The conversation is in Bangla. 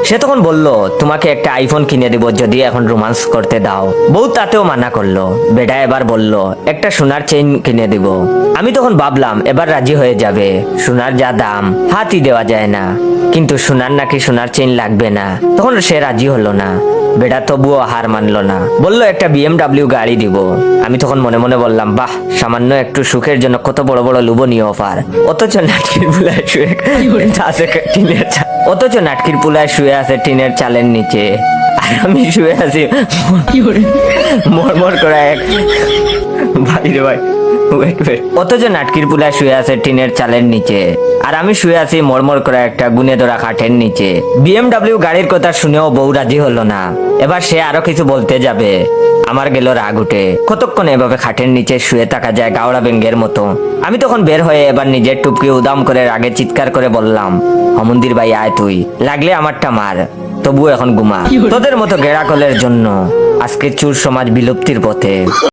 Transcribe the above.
সে তখন বলল, তোমাকে একটা আইফোন কিনে দিব যদি এখন রোমান্স করতে দাও। বউ তাতেও মানা করলো। বেটা এবার বলল, একটা সোনার চেইন কিনে দিব। আমি তখন ভাবলাম এবার রাজি হয়ে যাবে, সোনার যা দাম হাতই দেওয়া যায় না। কিন্তু সোনার নাকি সোনার চেইন লাগবে না, তখন সে রাজি হলো না। বেটা তবুও হার মানলো না, বলল একটা BMW গাড়ি দিব। আমি তখন মনে মনে বললাম, বাহ, সামান্য একটু সুখের জন্য কত বড় বড় লোভনীয় অফার। অথচ নাটকির পুলায় শুয়ে আছে টিনের চাল, অথচ নাটকির পুলায় শুয়ে আছে টিনের চালের নিচে, আর আমি শুয়ে আছি মরমর করে এক ভাই রে ভাই। অথচ নাটকির পুলায় শুয়ে আছে টিনের চালের নিচে, আর আমি শুয়ে আছি মরমর করে একটা গুনে ধরা কাঠের নিচে। BMW গাড়ির কথা শুনেও বউ রাজি হলো না। এবার সে আরো কিছু বলতে যাবে, আমার গেল রাগ উঠে। কতক্ষণ এভাবে খাটের নিচে শুয়ে থাকা যায় গাওড়া বেঙ্গের মতো। আমি তখন বের হয়ে এবার নিজের টুপকি উদাম করে রাগে চিৎকার করে বললাম, অমন্দির ভাই আয়, তুই লাগলে আমারটা মার, তবু এখন ঘুমা। তোদের মতো গেড়াকলের জন্য আজকে চুর সমাজ বিলুপ্তির পথে।